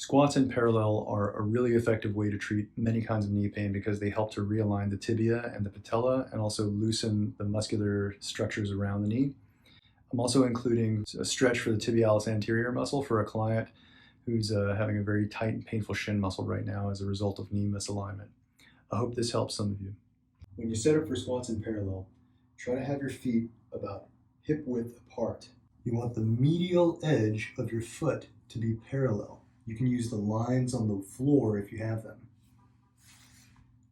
Squats in parallel are a really effective way to treat many kinds of knee pain because they help to realign the tibia and the patella and also loosen the muscular structures around the knee. I'm also including a stretch for the tibialis anterior muscle for a client who's having a very tight and painful shin muscle right now as a result of knee misalignment. I hope this helps some of you. When you set up for squats in parallel, try to have your feet about hip width apart. You want the medial edge of your foot to be parallel. You can use the lines on the floor if you have them.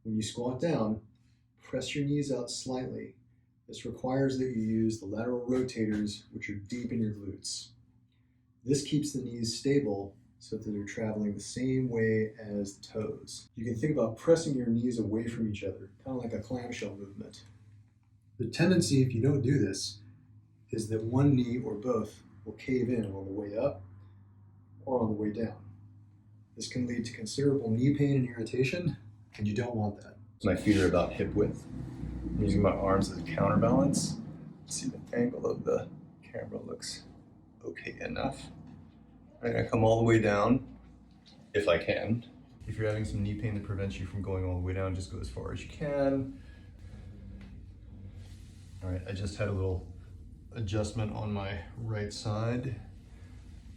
When you squat down, press your knees out slightly. This requires that you use the lateral rotators, which are deep in your glutes. This keeps the knees stable so that they're traveling the same way as the toes. You can think about pressing your knees away from each other, kind of like a clamshell movement. The tendency, if you don't do this, is that one knee or both will cave in on the way up or on the way down. This can lead to considerable knee pain and irritation, and you don't want that. My feet are about hip width. I'm using my arms as a counterbalance. See, the angle of the camera looks okay enough. I'm gonna come all the way down, if I can. If you're having some knee pain that prevents you from going all the way down, just go as far as you can. All right, I just had a little adjustment on my right side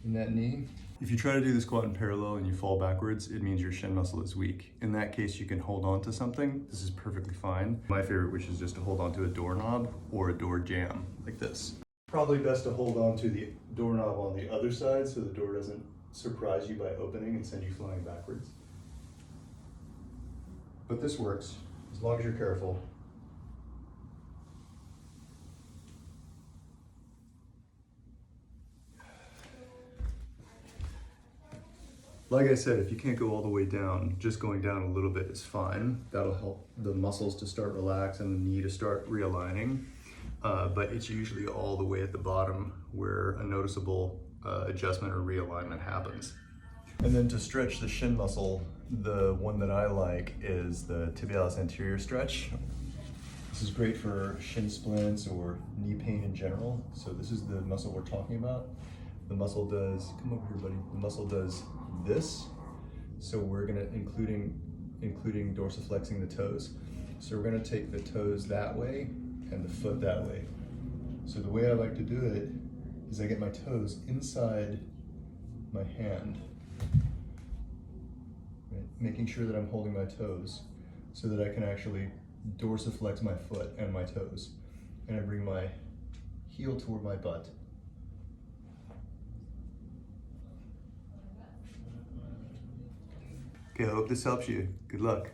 in that knee. If you try to do the squat in parallel and you fall backwards, it means your shin muscle is weak. In that case, you can hold on to something. This is perfectly fine. My favorite, which is just to hold on to a doorknob or a door jamb, like this. Probably best to hold on to the doorknob on the other side so the door doesn't surprise you by opening and send you flying backwards. But this works, as long as you're careful. Like I said, if you can't go all the way down, just going down a little bit is fine. That'll help the muscles to start relax and the knee to start realigning. But it's usually all the way at the bottom where a noticeable adjustment or realignment happens. And then to stretch the shin muscle, the one that I like is the tibialis anterior stretch. This is great for shin splints or knee pain in general. So this is the muscle we're talking about. The muscle does, come over here buddy, the muscle does this. So we're gonna, including dorsiflexing the toes. So we're gonna take the toes that way and the foot that way. So the way I like to do it is I get my toes inside my hand, right? Making sure that I'm holding my toes so that I can actually dorsiflex my foot and my toes. And I bring my heel toward my butt. Okay, I hope this helps you. Good luck.